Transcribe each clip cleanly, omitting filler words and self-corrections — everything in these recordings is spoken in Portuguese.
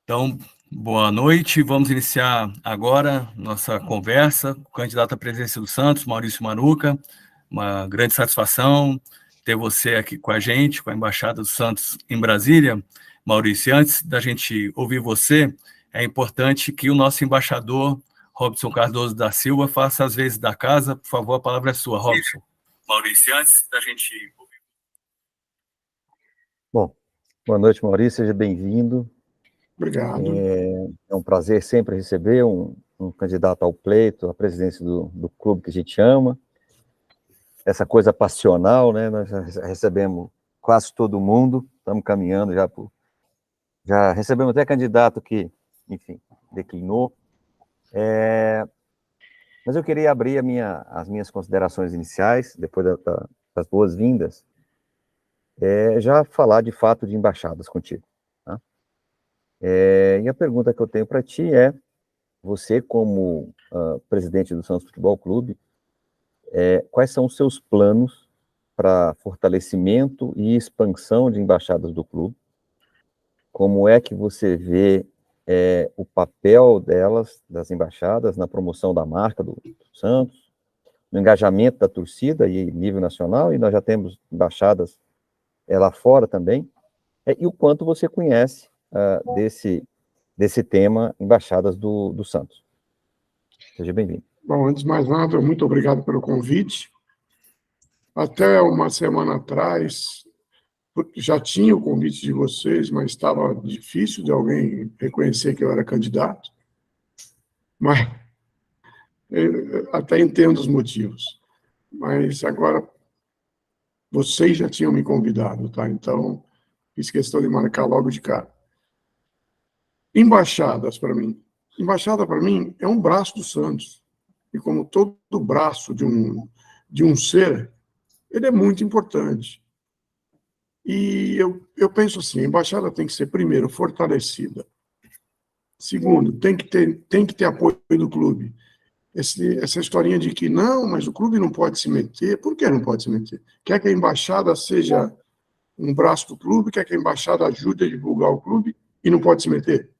Então, boa noite. Vamos iniciar agora nossa conversa com o candidato à presidência do Santos, Maurício Maruca. Uma grande satisfação ter você aqui com a gente, com a Embaixada do Santos em Brasília. Maurício, antes da gente ouvir você, é importante que o nosso embaixador, Robson Cardoso da Silva, faça as vezes da casa. Por favor, a palavra é sua, Robson. Maurício, antes da gente ouvir. Bom, boa noite, Maurício, seja bem-vindo. Obrigado. É um prazer sempre receber um candidato ao pleito, à presidência do clube que a gente ama. Essa coisa passional, né? Nós já recebemos quase todo mundo, estamos caminhando já recebemos até candidato que, enfim, declinou. Mas eu queria abrir as minhas considerações iniciais, depois das boas-vindas, já falar de fato de embaixadas contigo. Tá? E a pergunta que eu tenho para ti é, você como presidente do Santos Futebol Clube, quais são os seus planos para fortalecimento e expansão de embaixadas do clube? Como é que você vê o papel das embaixadas, na promoção da marca do Santos, no engajamento da torcida e nível nacional, e nós já temos embaixadas lá fora também, e o quanto você conhece desse tema, embaixadas do Santos. Seja bem-vindo. Bom, antes de mais nada, muito obrigado pelo convite. Até uma semana atrás, já tinha o convite de vocês, mas estava difícil de alguém reconhecer que eu era candidato. Mas eu até entendo os motivos. Mas agora, vocês já tinham me convidado, tá? Então, fiz questão de marcar logo de cara. Embaixadas, para mim. Embaixada, para mim, é um braço do Santos. E como todo braço de um ser, ele é muito importante. E eu penso assim, a embaixada tem que ser, primeiro, fortalecida. Segundo, tem que ter apoio do clube. Essa historinha de que, não, mas o clube não pode se meter. Por que não pode se meter? Quer que a embaixada seja um braço do clube, quer que a embaixada ajude a divulgar o clube e não pode se meter?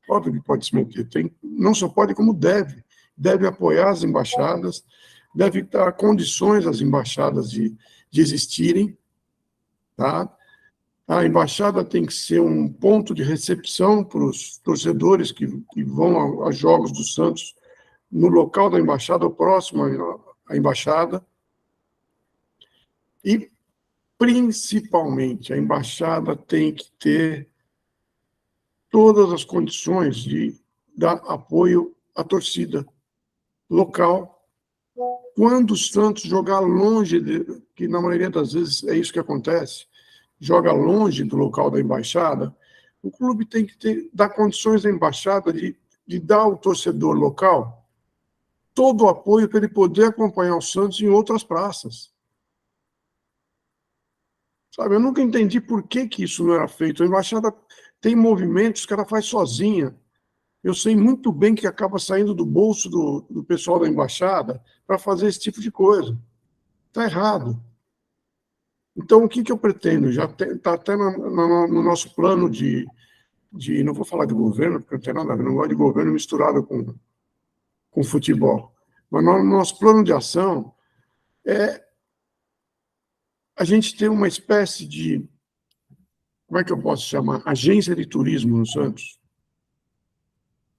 Óbvio que pode se meter. Não só pode, como deve. Deve apoiar as embaixadas, deve dar condições às embaixadas de existirem. Tá? A embaixada tem que ser um ponto de recepção para os torcedores que vão a jogos do Santos no local da embaixada, ou próximo à embaixada. E, principalmente, a embaixada tem que ter todas as condições de dar apoio à torcida local. Quando o Santos jogar longe, que na maioria das vezes é isso que acontece, joga longe do local da embaixada, o clube tem que dar condições à embaixada de dar ao torcedor local todo o apoio para ele poder acompanhar o Santos em outras praças. Sabe, eu nunca entendi por que isso não era feito. A embaixada tem movimentos que ela faz sozinha. Eu sei muito bem que acaba saindo do bolso do pessoal da embaixada para fazer esse tipo de coisa. Está errado. Então, o que eu pretendo? Já está até no nosso plano de... Não vou falar de governo, porque não tem nada a ver, não gosto de governo misturado com futebol. Mas no nosso plano de ação é a gente ter uma espécie de... Como é que eu posso chamar? Agência de turismo no Santos.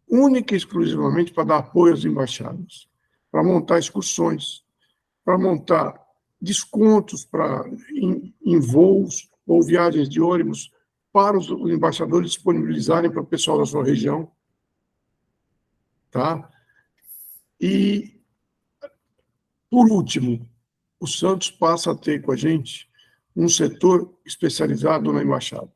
Única e exclusivamente para dar apoio às embaixadas, para montar excursões, para montar descontos em voos ou viagens de ônibus para os embaixadores disponibilizarem para o pessoal da sua região. Tá? E, por último, o Santos passa a ter com a gente um setor especializado na embaixada.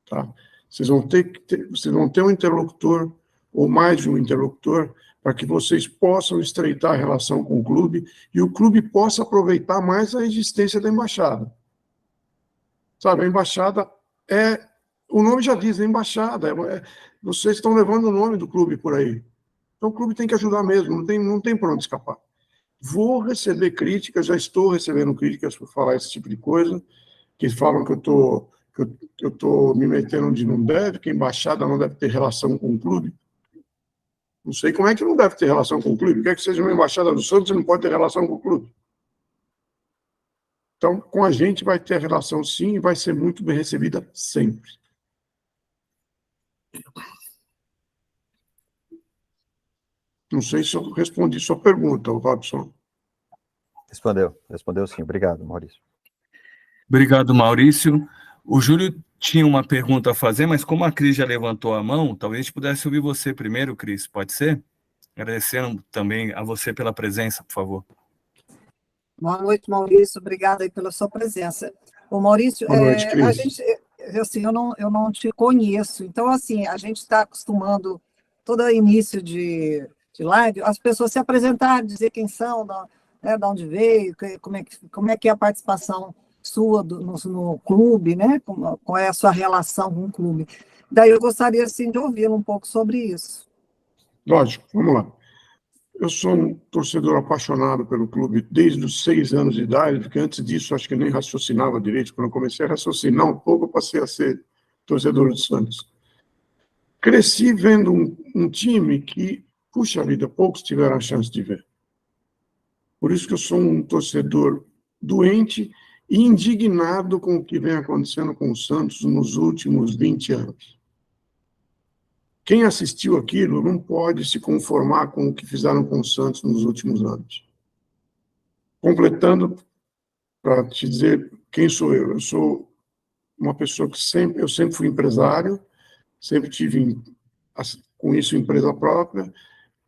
Tá? Vocês vão ter um interlocutor ou mais de um interlocutor, para que vocês possam estreitar a relação com o clube e o clube possa aproveitar mais a existência da embaixada. Sabe, a embaixada o nome já diz, é embaixada. Vocês estão levando o nome do clube por aí. Então o clube tem que ajudar mesmo, não tem por onde escapar. Vou receber críticas, já estou recebendo críticas por falar esse tipo de coisa, que falam que eu estou que eu estou me metendo onde não deve, que a embaixada não deve ter relação com o clube. Não sei como é que não deve ter relação com o clube. Quer que seja uma embaixada do Santos, você não pode ter relação com o clube. Então, com a gente vai ter relação sim e vai ser muito bem recebida sempre. Não sei se eu respondi sua pergunta, Robson. Respondeu sim. Obrigado, Maurício. Obrigado, Maurício. O Júlio tinha uma pergunta a fazer, mas como a Cris já levantou a mão, talvez a gente pudesse ouvir você primeiro, Cris, pode ser? Agradecendo também a você pela presença, por favor. Boa noite, Maurício. Obrigada aí pela sua presença. Ô, Maurício, Boa noite, Cris. a gente, assim, eu não te conheço, então, assim, a gente está acostumando, todo início de live, as pessoas se apresentarem, dizer quem são, de onde veio, como é que é a participação sua no clube, né? Qual é a sua relação com o clube. Daí eu gostaria, assim, de ouvir um pouco sobre isso. Lógico, vamos lá. Eu sou um torcedor apaixonado pelo clube desde os 6 anos de idade, porque antes disso acho que nem raciocinava direito. Quando eu comecei a raciocinar um pouco, eu passei a ser torcedor do Santos. Cresci vendo um time que, puxa vida, poucos tiveram a chance de ver. Por isso que eu sou um torcedor doente e indignado com o que vem acontecendo com o Santos nos últimos 20 anos. Quem assistiu aquilo não pode se conformar com o que fizeram com o Santos nos últimos anos. Completando, para te dizer quem sou eu sou uma pessoa que eu sempre fui empresário, sempre tive com isso empresa própria,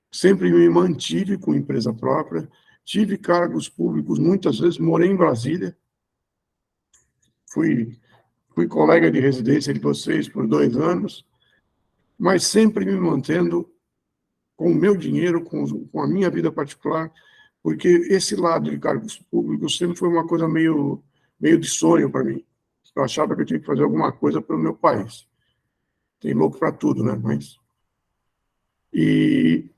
sempre me mantive com empresa própria, tive cargos públicos, muitas vezes morei em Brasília, fui colega de residência de vocês por 2 anos, mas sempre me mantendo com o meu dinheiro, com a minha vida particular, porque esse lado de cargos públicos sempre foi uma coisa meio de sonho para mim. Eu achava que eu tinha que fazer alguma coisa pelo meu país. Tem louco para tudo, né? E,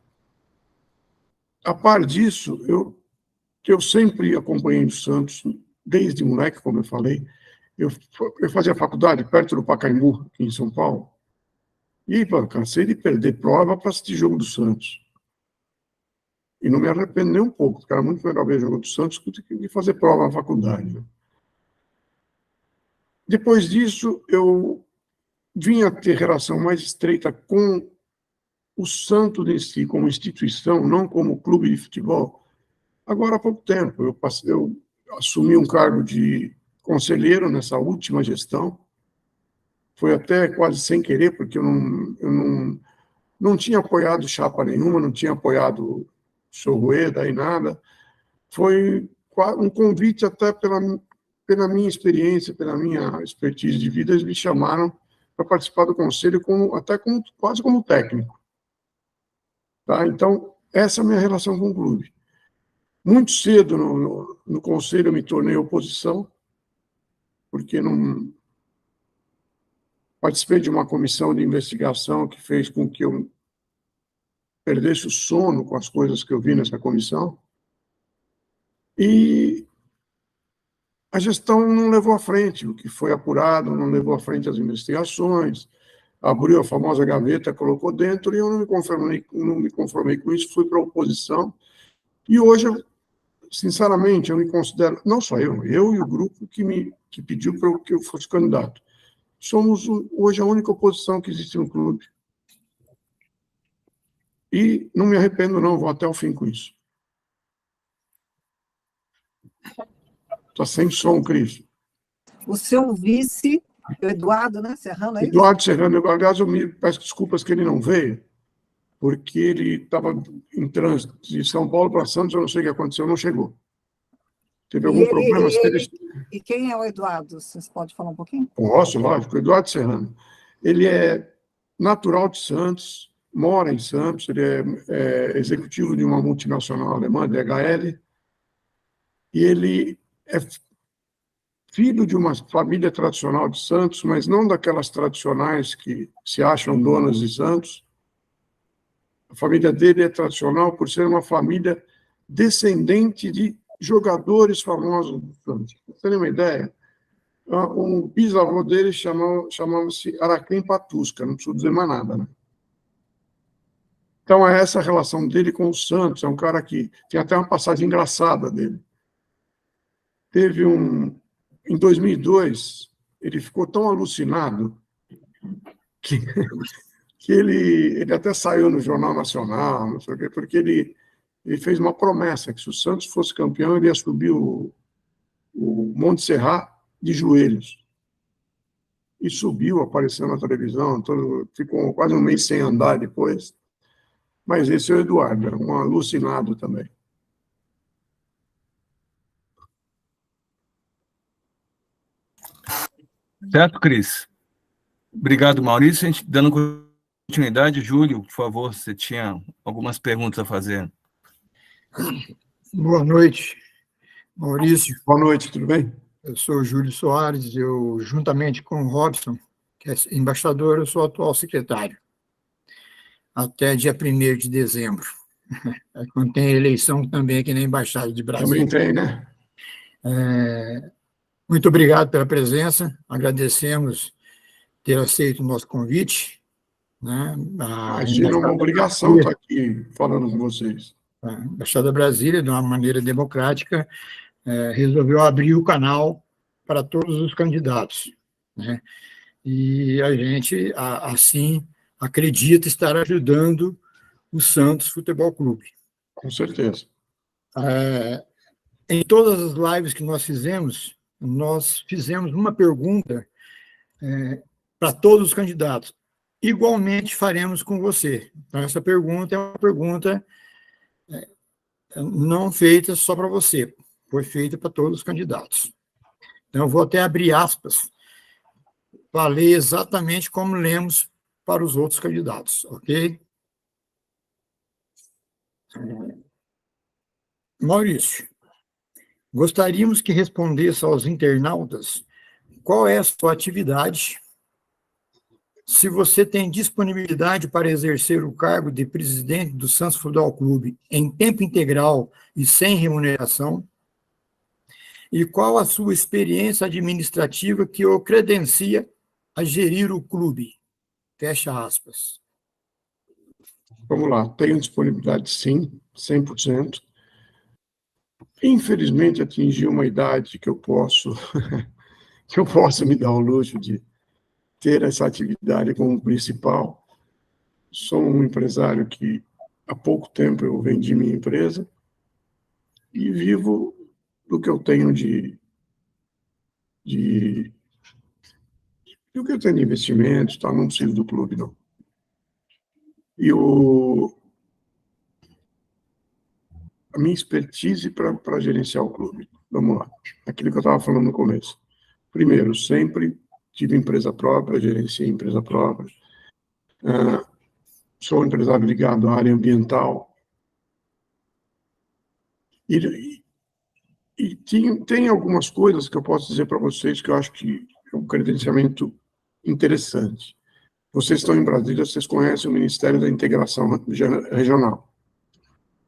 a par disso, eu sempre acompanhei o Santos, desde moleque, como eu falei. Eu fazia faculdade perto do Pacaembu, aqui em São Paulo, e cansei de perder prova para assistir jogo do Santos. E não me arrependo nem um pouco, porque era muito melhor ver jogo do Santos do que fazer prova na faculdade. Né? Depois disso, eu vim a ter relação mais estreita com o Santos em si, como instituição, não como clube de futebol, agora há pouco tempo. Eu assumi um cargo de conselheiro nessa última gestão, foi até quase sem querer, porque eu não tinha apoiado chapa nenhuma, não tinha apoiado Rueda e nada. Foi um convite até pela minha experiência, pela minha expertise de vida, eles me chamaram para participar do conselho quase como técnico. Tá? Então, essa é a minha relação com o clube. Muito cedo no conselho eu me tornei oposição, porque não participei de uma comissão de investigação que fez com que eu perdesse o sono com as coisas que eu vi nessa comissão. E a gestão não levou à frente o que foi apurado, não levou à frente as investigações, abriu a famosa gaveta, colocou dentro, e eu não me conformei com isso, fui para a oposição. E hoje, sinceramente, eu me considero, não só eu e o grupo que pediu para que eu fosse candidato. Somos hoje a única oposição que existe no clube. E não me arrependo, não, vou até o fim com isso. Está sem som, Cris. O seu vice, o Eduardo, né, Serrano, é isso? Eduardo Serrano, aliás, eu me peço desculpas que ele não veio, porque ele estava em trânsito de São Paulo para Santos, eu não sei o que aconteceu, não chegou. Teve algum problema? E quem é o Eduardo? Vocês podem falar um pouquinho? Posso, lógico. Eduardo Serrano. Ele é natural de Santos, mora em Santos, ele é executivo de uma multinacional alemã, DHL, e ele é filho de uma família tradicional de Santos, mas não daquelas tradicionais que se acham donas de Santos. A família dele é tradicional por ser uma família descendente de jogadores famosos do Santos. Pra você ter uma ideia, O bisavô dele chamava-se Araquém Patusca, não preciso dizer mais nada, né? Então, é essa relação dele com o Santos. É um cara que tem até uma passagem engraçada dele. Em 2002, ele ficou tão alucinado que, que ele até saiu no Jornal Nacional, não sei o quê, porque ele fez uma promessa que se o Santos fosse campeão, ele ia subir o Monte Serrat de joelhos. E subiu, apareceu na televisão, ficou quase um mês sem andar depois. Mas esse é o Eduardo, um alucinado também. Certo, Cris? Obrigado, Maurício. A gente dando continuidade, Júlio, por favor, você tinha algumas perguntas a fazer. Boa noite, Maurício. Boa noite, tudo bem? Eu sou o Júlio Soares, eu, juntamente com o Robson, que é embaixador, eu sou atual secretário, até dia 1º de dezembro, quando tem eleição também aqui na Embaixada de Brasília. Também tem, né? Muito obrigado pela presença, agradecemos ter aceito o nosso convite. Né? Imagina, é uma obrigação estar aqui falando com vocês. A Embaixada Brasília, de uma maneira democrática, resolveu abrir o canal para todos os candidatos, né? E a gente, assim, acredita estar ajudando o Santos Futebol Clube. Com certeza. Em todas as lives que nós fizemos uma pergunta para todos os candidatos. Igualmente faremos com você. Então, essa pergunta é uma pergunta não feita só para você, foi feita para todos os candidatos. Então, eu vou até abrir aspas para ler exatamente como lemos para os outros candidatos, ok? Maurício, gostaríamos que respondesse aos internautas qual é a sua atividade, se você tem disponibilidade para exercer o cargo de presidente do Santos Futebol Clube em tempo integral e sem remuneração, e qual a sua experiência administrativa que o credencia a gerir o clube. Fecha aspas. Vamos lá, tenho disponibilidade, sim, 100%. Infelizmente, atingi uma idade que eu posso me dar o luxo de ter essa atividade como principal. Sou um empresário que, há pouco tempo, eu vendi minha empresa e vivo do que eu tenho do que eu tenho de investimentos, tá? Não preciso do clube, não. E a minha expertise para gerenciar o clube. Vamos lá, aquilo que eu estava falando no começo. Primeiro, sempre tive empresa própria, gerenciei empresa própria. Sou um empresário ligado à área ambiental. E tem algumas coisas que eu posso dizer para vocês que eu acho que é um credenciamento interessante. Vocês estão em Brasília, vocês conhecem o Ministério da Integração Regional.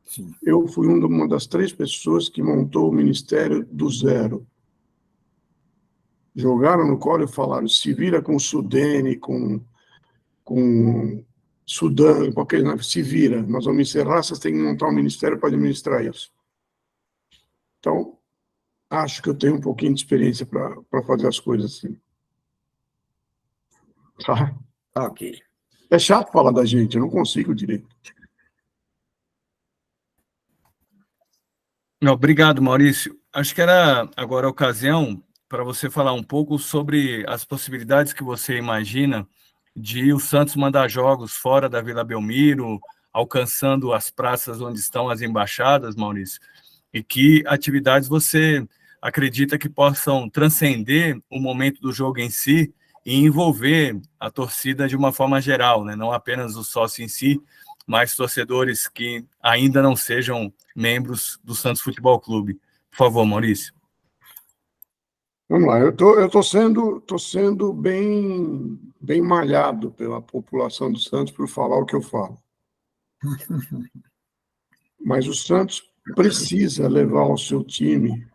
Sim. Eu fui uma das 3 pessoas que montou o Ministério do zero. Jogaram no colo e falaram, se vira com o Sudene, com Sudão, qualquer, se vira, nós vamos encerrar, vocês têm que montar um ministério para administrar isso. Então, acho que eu tenho um pouquinho de experiência para fazer as coisas assim. Tá? Ok. É chato falar da gente, eu não consigo direito. Não, obrigado, Maurício. Acho que era agora a ocasião para você falar um pouco sobre as possibilidades que você imagina de o Santos mandar jogos fora da Vila Belmiro, alcançando as praças onde estão as embaixadas, Maurício, e que atividades você acredita que possam transcender o momento do jogo em si e envolver a torcida de uma forma geral, né? Não apenas o sócio em si, mas torcedores que ainda não sejam membros do Santos Futebol Clube. Por favor, Maurício. Vamos lá, eu tô sendo bem malhado pela população do Santos por falar o que eu falo. Mas o Santos precisa levar o seu time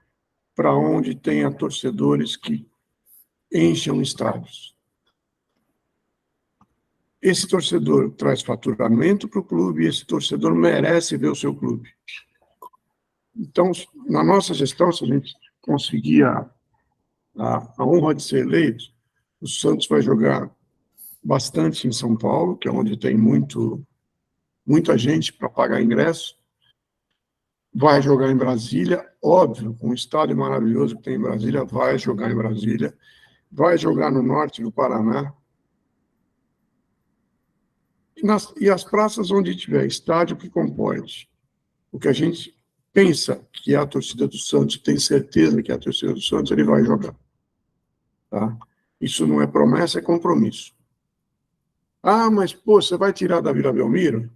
para onde tenha torcedores que encham estádios. Esse torcedor traz faturamento para o clube e esse torcedor merece ver o seu clube. Então, na nossa gestão, se a gente conseguir a honra de ser eleito, o Santos vai jogar bastante em São Paulo, que é onde tem muita gente para pagar ingresso. Vai jogar em Brasília, óbvio, com o estádio maravilhoso que tem em Brasília, vai jogar em Brasília. Vai jogar no norte do Paraná. E as praças onde tiver estádio que comporte o que a gente pensa que é a torcida do Santos, tem certeza que é a torcida do Santos, ele vai jogar. Tá? Isso não é promessa, é compromisso. Ah, mas, pô, você vai tirar da Vila Belmiro?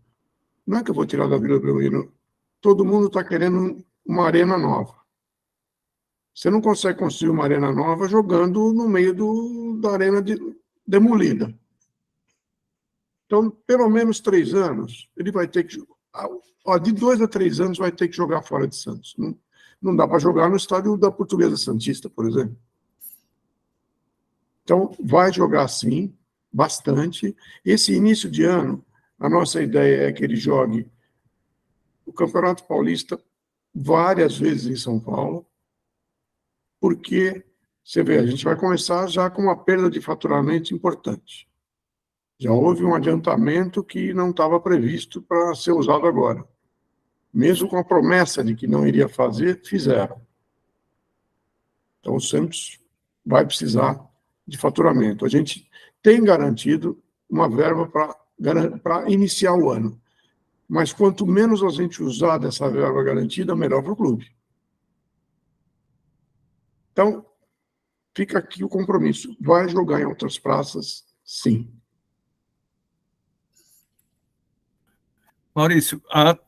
Não é que eu vou tirar da Vila Belmiro. Todo mundo está querendo uma arena nova. Você não consegue construir uma arena nova jogando no meio da arena demolida. Então, pelo menos 3 anos, ele vai ter que... de 2 a 3 anos vai ter que jogar fora de Santos. Não dá para jogar no estádio da Portuguesa Santista, por exemplo. Então, vai jogar sim, bastante. Esse início de ano, a nossa ideia é que ele jogue o Campeonato Paulista várias vezes em São Paulo, porque, você vê, a gente vai começar já com uma perda de faturamento importante. Já houve um adiantamento que não estava previsto para ser usado agora. Mesmo com a promessa de que não iria fazer, fizeram. Então, o Santos vai precisar de faturamento. A gente tem garantido uma verba para iniciar o ano. Mas quanto menos a gente usar dessa verba garantida, melhor para o clube. Então, fica aqui o compromisso. Vai jogar em outras praças, sim. Maurício,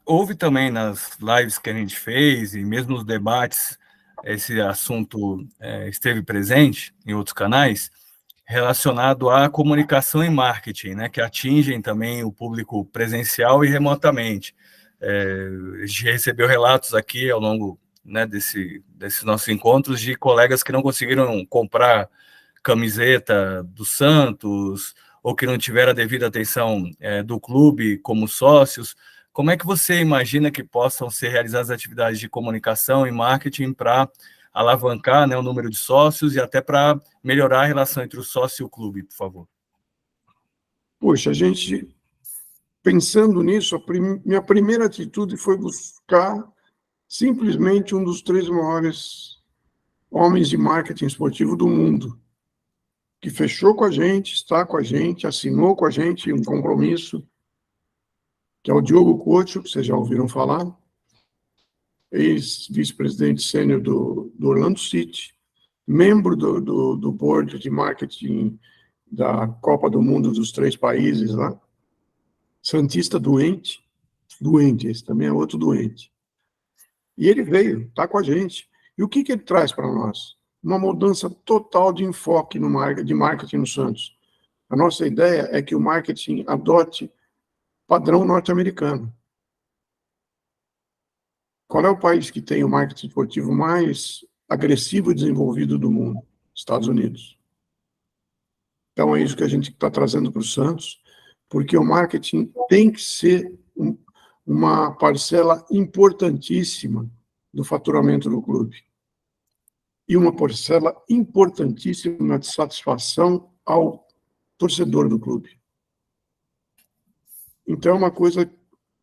houve também nas lives que a gente fez e mesmo nos debates, esse assunto esteve presente em outros canais, relacionado à comunicação e marketing, né, que atingem também o público presencial e remotamente. A gente recebeu relatos aqui ao longo, né, desses nossos encontros de colegas que não conseguiram comprar camiseta do Santos, ou que não tiveram a devida atenção do clube como sócios. Como é que você imagina que possam ser realizadas atividades de comunicação e marketing para alavancar, né, o número de sócios e até para melhorar a relação entre o sócio e o clube, por favor? Poxa, a gente, pensando nisso, minha primeira atitude foi buscar simplesmente um dos 3 maiores homens de marketing esportivo do mundo, que fechou com a gente, está com a gente, assinou com a gente um compromisso, que é o Diogo Couto, que vocês já ouviram falar, ex-vice-presidente sênior do Orlando City, membro do board de marketing da Copa do Mundo dos 3 países lá, santista doente, esse também é outro doente. E ele veio, está com a gente. E o que ele traz para nós? Uma mudança total de enfoque de marketing no Santos. A nossa ideia é que o marketing adote padrão norte-americano. Qual é o país que tem o marketing esportivo mais agressivo e desenvolvido do mundo? Estados Unidos. Então, é isso que a gente está trazendo para o Santos, porque o marketing tem que ser uma parcela importantíssima do faturamento do clube. E uma parcela importantíssima de satisfação ao torcedor do clube. Então, é uma coisa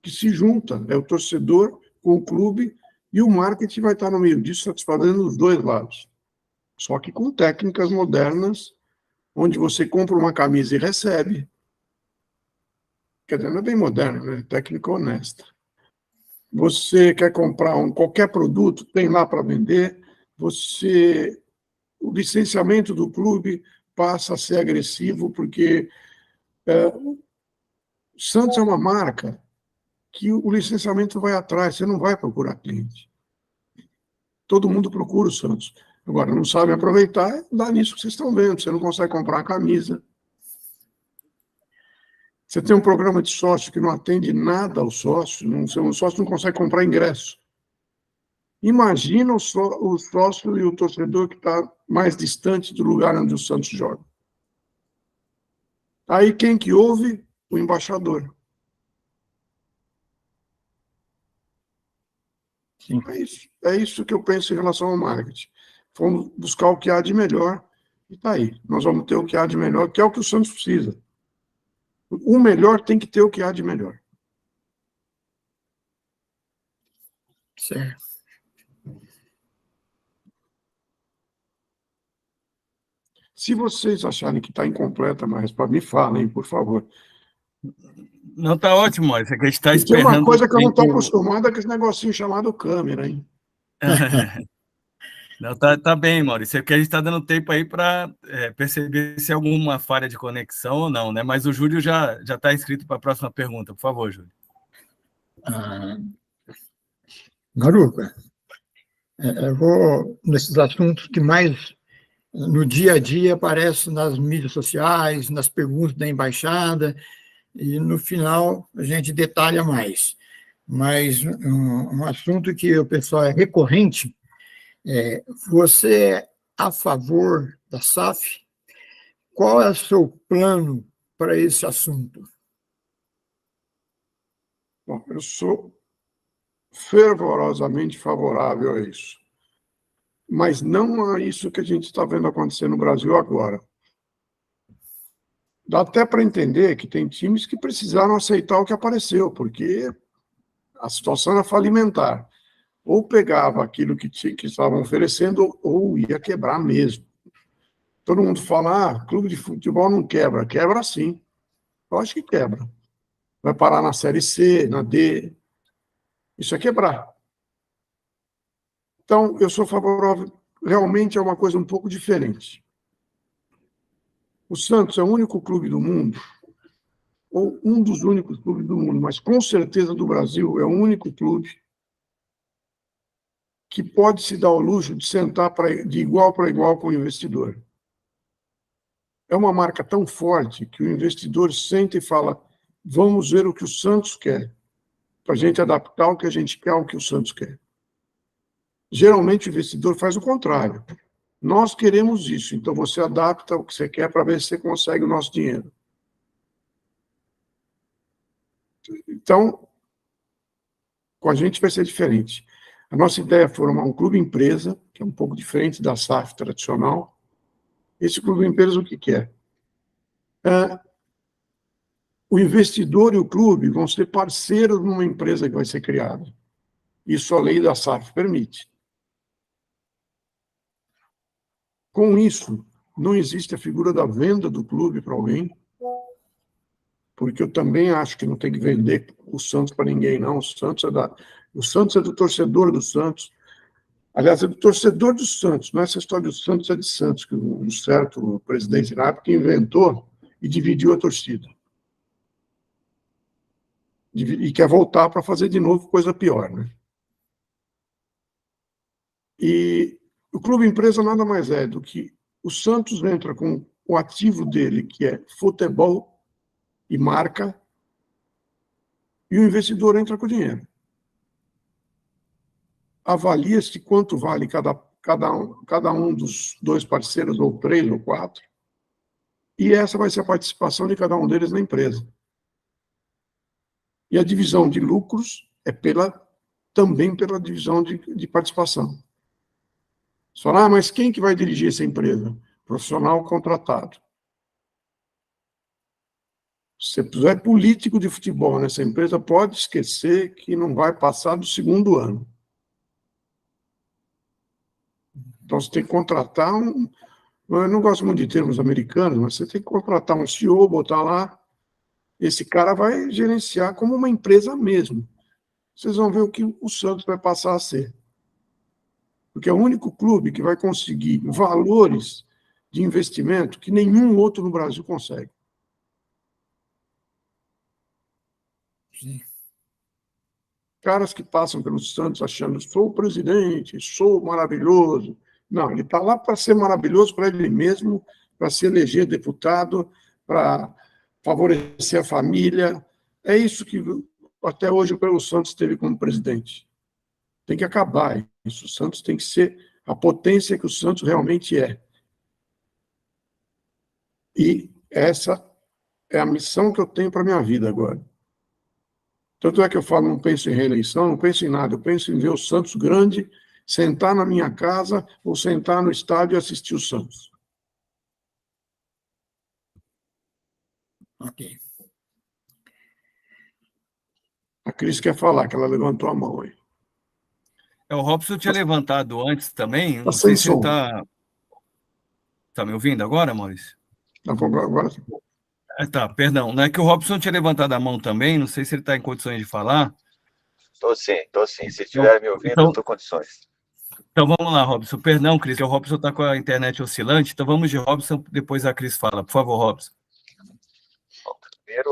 que se junta, é o torcedor com o clube, e o marketing vai estar no meio disso, satisfazendo os 2 lados. Só que com técnicas modernas, onde você compra uma camisa e recebe. Quer dizer, não é bem moderno, né? Técnica honesta. Você quer comprar qualquer produto, tem lá para vender, o licenciamento do clube passa a ser agressivo, porque o Santos é uma marca que o licenciamento vai atrás, você não vai procurar cliente. Todo mundo procura o Santos. Agora, não sabe aproveitar, dá nisso que vocês estão vendo, você não consegue comprar a camisa. Você tem um programa de sócio que não atende nada ao sócio, o sócio não consegue comprar ingresso. Imagina o sócio e o torcedor que está mais distante do lugar onde o Santos joga. Aí quem que ouve? O embaixador. Sim. É isso que eu penso em relação ao marketing. Vamos buscar o que há de melhor e está aí. Nós vamos ter o que há de melhor, que é o que o Santos precisa. O melhor tem que ter o que há de melhor. Certo. Se vocês acharem que está incompleta a resposta, me falem, por favor. Não, está ótimo, Maurício. É que a gente está Tem esperando. uma coisa que eu não estou tempo. acostumado, é com esse negocinho chamado câmera, hein? Não, tá bem, Maurício. É porque a gente está dando tempo aí para perceber se há alguma falha de conexão ou não, né? Mas o Júlio já está inscrito para a próxima pergunta. Por favor, Júlio. Maruca, eu vou nesses assuntos que mais no dia a dia aparecem nas mídias sociais, nas perguntas da embaixada, e no final a gente detalha mais. Mas um assunto que o pessoal é recorrente, você é a favor da SAF? Qual é o seu plano para esse assunto? Bom, eu sou fervorosamente favorável a isso. Mas não a isso que a gente está vendo acontecer no Brasil agora. Dá até para entender que tem times que precisaram aceitar o que apareceu, porque a situação era falimentar. Ou pegava aquilo que estavam oferecendo, ou ia quebrar mesmo. Todo mundo fala, clube de futebol não quebra. Quebra sim. Eu acho que quebra. Vai parar na Série C, na D. Isso é quebrar. Então, eu sou favorável. Realmente é uma coisa um pouco diferente. O Santos é o único clube do mundo, ou um dos únicos clubes do mundo, mas com certeza do Brasil, é o único clube que pode se dar ao luxo de sentar de igual para igual com o investidor. É uma marca tão forte que o investidor senta e fala: vamos ver o que o Santos quer, para a gente adaptar o que a gente quer ao que o Santos quer. Geralmente o investidor faz o contrário. Nós queremos isso, então você adapta o que você quer para ver se você consegue o nosso dinheiro. Então, com a gente vai ser diferente. A nossa ideia é formar um clube-empresa, que é um pouco diferente da SAF tradicional. Esse clube-empresa, o que quer? O investidor e o clube vão ser parceiros numa empresa que vai ser criada. Isso a lei da SAF permite. Com isso, não existe a figura da venda do clube para alguém, porque eu também acho que não tem que vender o Santos para ninguém, não. O Santos é do torcedor do Santos. Aliás, é do torcedor do Santos. Não é essa história do Santos, é de Santos, que um certo presidente na época inventou e dividiu a torcida. E quer voltar para fazer de novo coisa pior, né? E o clube empresa nada mais é do que o Santos entra com o ativo dele, que é futebol e marca, e o investidor entra com o dinheiro. Avalia-se quanto vale cada um dos dois parceiros, ou 3 ou 4, e essa vai ser a participação de cada um deles na empresa. E a divisão de lucros é também pela divisão de participação. Você fala, mas quem que vai dirigir essa empresa? Profissional contratado. Se puser político de futebol nessa empresa, pode esquecer que não vai passar do 2º ano. Então, você tem que contratar eu não gosto muito de termos americanos, mas você tem que contratar um CEO, botar lá, esse cara vai gerenciar como uma empresa mesmo. Vocês vão ver o que o Santos vai passar a ser. Porque é o único clube que vai conseguir valores de investimento que nenhum outro no Brasil consegue. Sim. Caras que passam pelo Santos achando, sou o presidente, sou maravilhoso. Não, ele está lá para ser maravilhoso para ele mesmo, para se eleger deputado, para favorecer a família. É isso que até hoje o Santos teve como presidente. Tem que acabar isso. O Santos tem que ser a potência que o Santos realmente é. E essa é a missão que eu tenho para a minha vida agora. Tanto é que eu falo, não penso em reeleição, não penso em nada, eu penso em ver o Santos grande, sentar na minha casa ou sentar no estádio e assistir o Santos. Ok. A Cris quer falar, que ela levantou a mão aí. O Robson tinha levantado antes também, Está não sei sem se ele som. tá me ouvindo agora, Maurício? Agora sim. Tá, perdão, não é que o Robson tinha levantado a mão também, não sei se ele está em condições de falar. Estou sim. Se estiver me ouvindo, eu estou em condições. Então vamos lá, Robson. Perdão, Cris, que o Robson está com a internet oscilante, então vamos de Robson, depois a Cris fala. Por favor, Robson. Bom, primeiro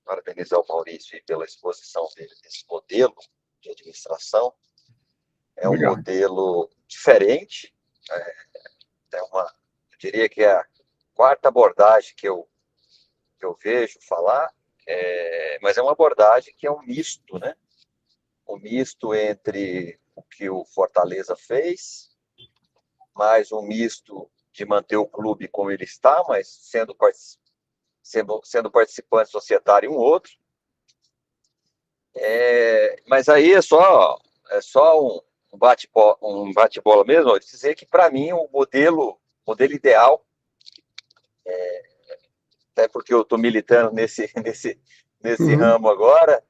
parabenizar o Maurício pela exposição dele desse modelo de administração. É um Obrigado. modelo diferente, eu diria que é a quarta abordagem que eu vejo falar, mas é uma abordagem que é um misto, né? Um misto entre o que o Fortaleza fez, mais um misto de manter o clube como ele está, mas sendo participante societário um outro. Mas aí é só um bate-bola mesmo, eu dizer que, para mim, o modelo ideal, até porque eu estou militando nesse ramo agora,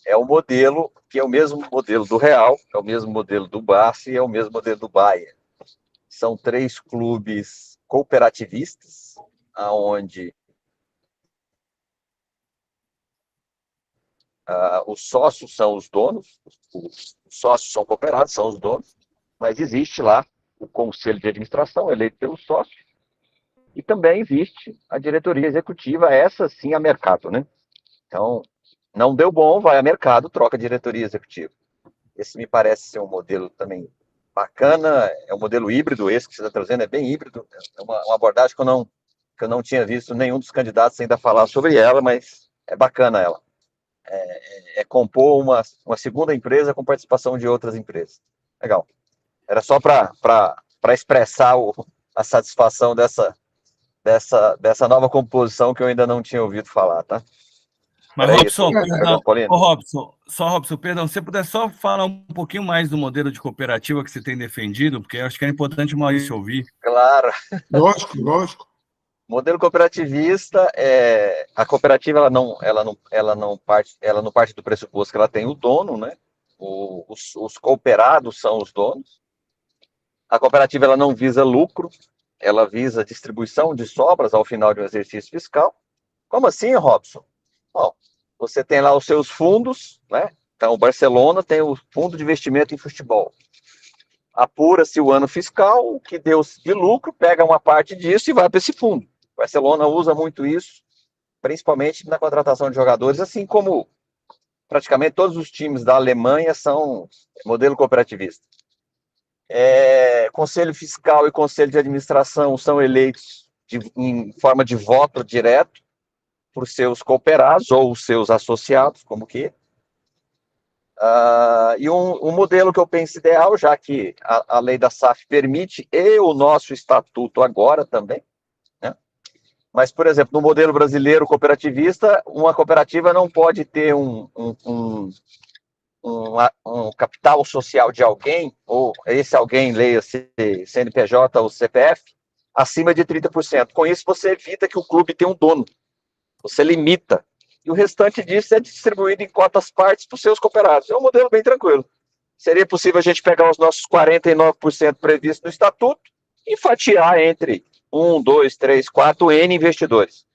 é um modelo que é o mesmo modelo do Real, é o mesmo modelo do Barça e é o mesmo modelo do Bayern. São 3 clubes cooperativistas, onde os sócios são os donos, os sócios são cooperados, são os donos, mas existe lá o conselho de administração eleito pelo sócio e também existe a diretoria executiva, essa sim a mercado, né? Então, não deu bom, vai a mercado, troca a diretoria executiva. Esse me parece ser um modelo também bacana, é um modelo híbrido, esse que você está trazendo é bem híbrido, é uma abordagem que eu não tinha visto nenhum dos candidatos ainda falar sobre ela, mas é bacana ela. Compor uma segunda empresa com participação de outras empresas. Legal. Era só para expressar a satisfação dessa nova composição que eu ainda não tinha ouvido falar, tá? Mas, Era Robson, isso, perdão, Paulino. Robson, perdão, se você puder só falar um pouquinho mais do modelo de cooperativa que você tem defendido, porque eu acho que é importante o Maurício ouvir. Claro. Lógico. Modelo cooperativista, a cooperativa ela não parte do pressuposto que ela tem o dono, né? Os cooperados são os donos. A cooperativa ela não visa lucro, ela visa distribuição de sobras ao final de um exercício fiscal. Como assim, Robson? Bom, você tem lá os seus fundos, né? Então, o Barcelona tem o fundo de investimento em futebol. Apura-se o ano fiscal, o que deu de lucro, pega uma parte disso e vai para esse fundo. O Barcelona usa muito isso, principalmente na contratação de jogadores, assim como praticamente todos os times da Alemanha são modelo cooperativista. Conselho fiscal e conselho de administração são eleitos em forma de voto direto por seus cooperados ou os seus associados, como que. E um modelo que eu penso ideal, já que a lei da SAF permite, e o nosso estatuto agora também, né? Mas, por exemplo, no modelo brasileiro cooperativista, uma cooperativa não pode ter um capital social de alguém, ou esse alguém, leia-se CNPJ ou CPF, acima de 30%. Com isso, você evita que o clube tenha um dono. Você limita. E o restante disso é distribuído em cotas partes para os seus cooperados. É um modelo bem tranquilo. Seria possível a gente pegar os nossos 49% previstos no estatuto e fatiar entre 1, 2, 3, 4 N investidores.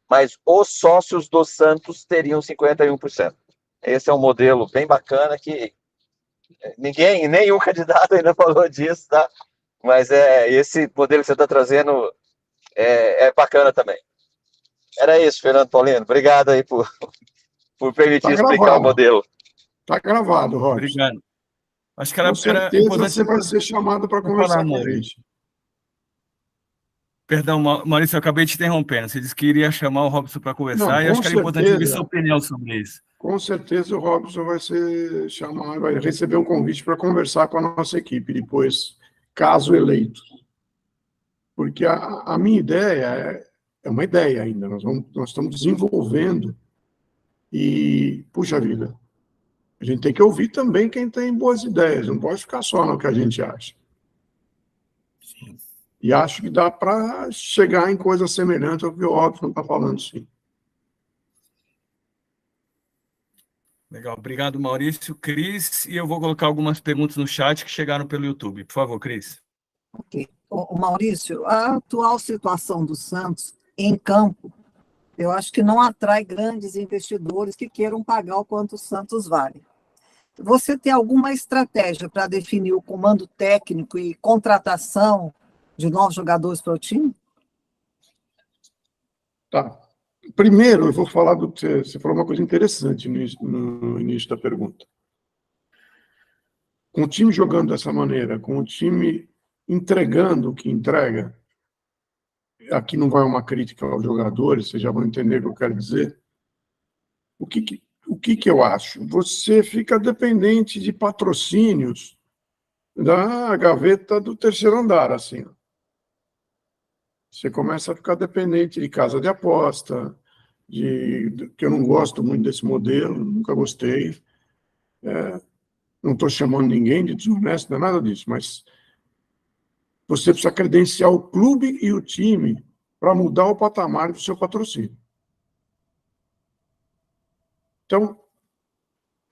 Mas os sócios do Santos teriam 51%. Esse é um modelo bem bacana que nenhum candidato ainda falou disso, tá? Mas esse modelo que você está trazendo é bacana também. Era isso, Fernando Paulino. Obrigado aí por permitir explicar o modelo. Está gravado, Robson. Obrigado. Acho que Com certeza importante você vai ser chamado para conversar com a gente. Perdão, Maurício, eu acabei te interrompendo. Você disse que iria chamar o Robson para conversar, Não, e acho que era importante ouvir sua opinião sobre isso. Com certeza o Robson vai receber um convite para conversar com a nossa equipe depois, caso eleito. Porque a minha ideia é uma ideia ainda, nós estamos desenvolvendo e, puxa vida, a gente tem que ouvir também quem tem boas ideias, não pode ficar só no que a gente acha. Sim. E acho que dá para chegar em coisas semelhantes ao que o Robson está falando, sim. Legal, obrigado, Maurício. Cris, e eu vou colocar algumas perguntas no chat que chegaram pelo YouTube. Por favor, Cris. Ok. Maurício, a atual situação do Santos em campo, eu acho que não atrai grandes investidores que queiram pagar o quanto o Santos vale. Você tem alguma estratégia para definir o comando técnico e contratação de novos jogadores para o time? Tá. Primeiro, eu vou falar do que você falou uma coisa interessante no início da pergunta. Com o time jogando dessa maneira, com o time entregando o que entrega, aqui não vai uma crítica aos jogadores, vocês já vão entender o que eu quero dizer. O que eu acho? Você fica dependente de patrocínios da gaveta do terceiro andar, assim. Você começa a ficar dependente de casa de aposta, que eu não gosto muito desse modelo, nunca gostei. Não estou chamando ninguém de desonesto, não é nada disso, mas você precisa credenciar o clube e o time para mudar o patamar do seu patrocínio. Então,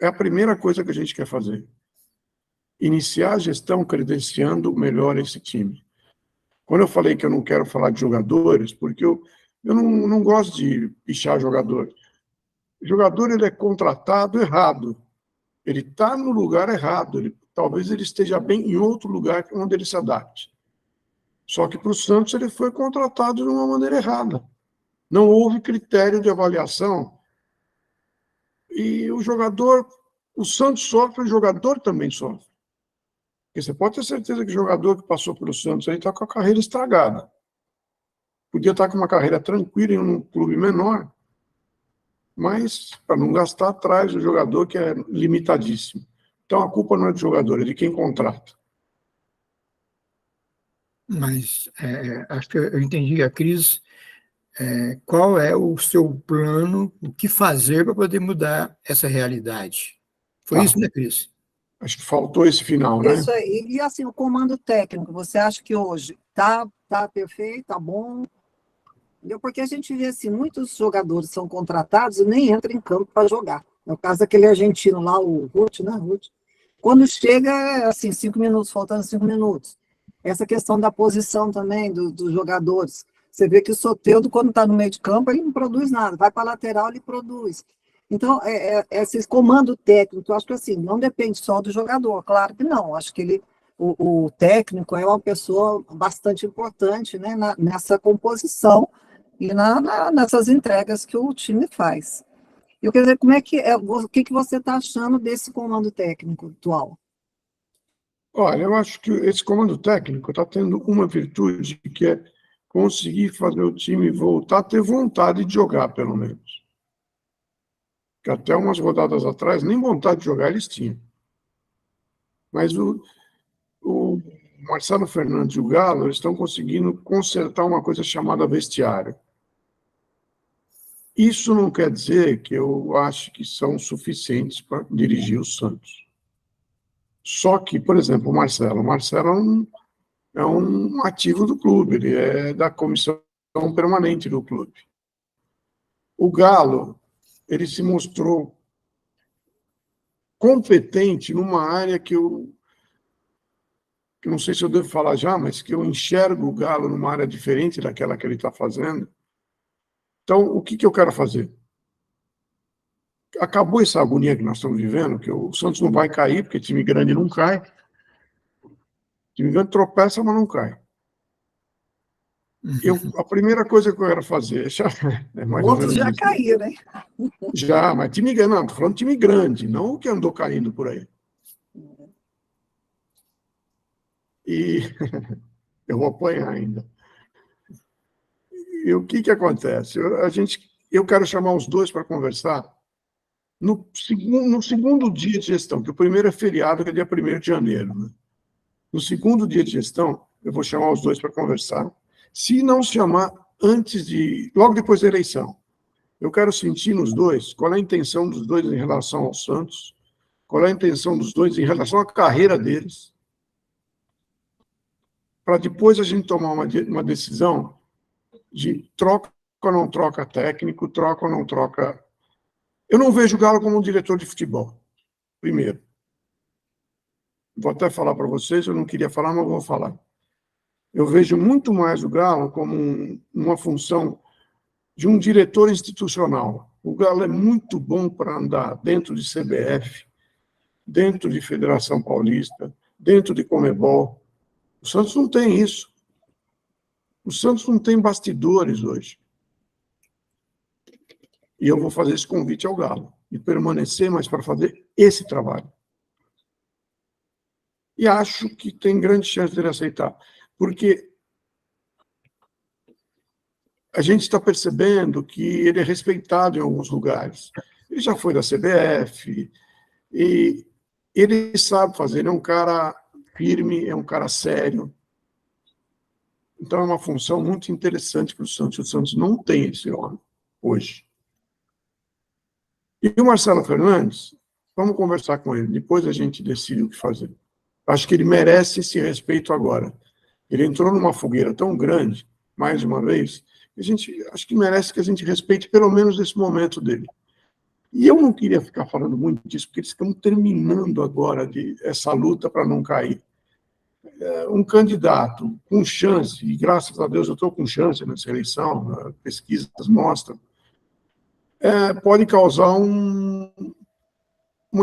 é a primeira coisa que a gente quer fazer. Iniciar a gestão credenciando melhor esse time. Quando eu falei que eu não quero falar de jogadores, porque eu não gosto de pichar jogador. O jogador ele é contratado errado. Ele está no lugar errado. Talvez ele esteja bem em outro lugar onde ele se adapte. Só que para o Santos ele foi contratado de uma maneira errada. Não houve critério de avaliação. E o Santos sofre, o jogador também sofre. Porque você pode ter certeza que o jogador que passou pelo Santos aí está com a carreira estragada. Podia estar com uma carreira tranquila em um clube menor, mas para não gastar atrás do jogador que é limitadíssimo. Então a culpa não é do jogador, é de quem contrata. Mas acho que eu entendi a Cris. Qual é o seu plano, o que fazer para poder mudar essa realidade? Foi isso, né, Cris? Acho que faltou esse final, né? Isso aí. E assim, o comando técnico, você acha que hoje tá perfeito, tá bom? Entendeu? Porque a gente vê assim, muitos jogadores são contratados e nem entram em campo para jogar. É o caso daquele argentino lá, o Ruth, né? Ruth. Quando chega, assim, 5 minutos, faltando 5 minutos. Essa questão da posição também dos jogadores. Você vê que o Soteldo, quando está no meio de campo, ele não produz nada. Vai para a lateral, ele produz. Então, esse comando técnico, eu acho que assim, não depende só do jogador, claro que não. Acho que o técnico é uma pessoa bastante importante, né, nessa composição e nessas entregas que o time faz. Eu quero dizer, o que você está achando desse comando técnico atual? Olha, eu acho que esse comando técnico está tendo uma virtude que é conseguir fazer o time voltar a ter vontade de jogar, pelo menos. Que até umas rodadas atrás, nem vontade de jogar eles tinham. Mas o Marcelo Fernandes e o Galo eles estão conseguindo consertar uma coisa chamada vestiário. Isso não quer dizer que eu acho que são suficientes para dirigir o Santos. Só que, por exemplo, o Marcelo é um ativo do clube, ele é da comissão permanente do clube. O Galo, ele se mostrou competente numa área que eu não sei se eu devo falar já, mas que eu enxergo o Galo numa área diferente daquela que ele está fazendo. Então, o que eu quero fazer? Acabou essa agonia que nós estamos vivendo, que o Santos não vai cair, porque time grande não cai. Time grande tropeça, mas não cai. A primeira coisa que eu quero fazer... Outros já caíram, hein? Já, mas time grande, não, estou falando de time grande, não o que andou caindo por aí. E eu vou apanhar ainda. E o que acontece? Eu quero chamar os dois para conversar no segundo dia de gestão, que o primeiro é feriado, que é dia 1º de janeiro, né? No segundo dia de gestão, eu vou chamar os dois para conversar. Se não chamar logo depois da eleição, eu quero sentir nos dois qual é a intenção dos dois em relação ao Santos, qual é a intenção dos dois em relação à carreira deles, para depois a gente tomar uma decisão de troca ou não troca técnico, troca ou não troca. Eu não vejo o Galo como um diretor de futebol, primeiro. Vou até falar para vocês, eu não queria falar, mas vou falar. Eu vejo muito mais o Galo como uma função de um diretor institucional. O Galo é muito bom para andar dentro de CBF, dentro de Federação Paulista, dentro de Conmebol. O Santos não tem isso. O Santos não tem bastidores hoje. E eu vou fazer esse convite ao Galo, de permanecer, mas para fazer esse trabalho. E acho que tem grande chance dele aceitar, porque a gente está percebendo que ele é respeitado em alguns lugares. Ele já foi da CBF, e ele sabe fazer, ele é um cara firme, é um cara sério. Então é uma função muito interessante para o Santos. O Santos não tem esse homem hoje. E o Marcelo Fernandes, vamos conversar com ele, depois a gente decide o que fazer. Acho que ele merece esse respeito agora. Ele entrou numa fogueira tão grande, mais uma vez, que a gente acho que merece que a gente respeite pelo menos esse momento dele. E eu não queria ficar falando muito disso, porque eles estão terminando agora essa luta para não cair. Um candidato com chance, e graças a Deus eu estou com chance nessa eleição, pesquisas mostram, pode causar uma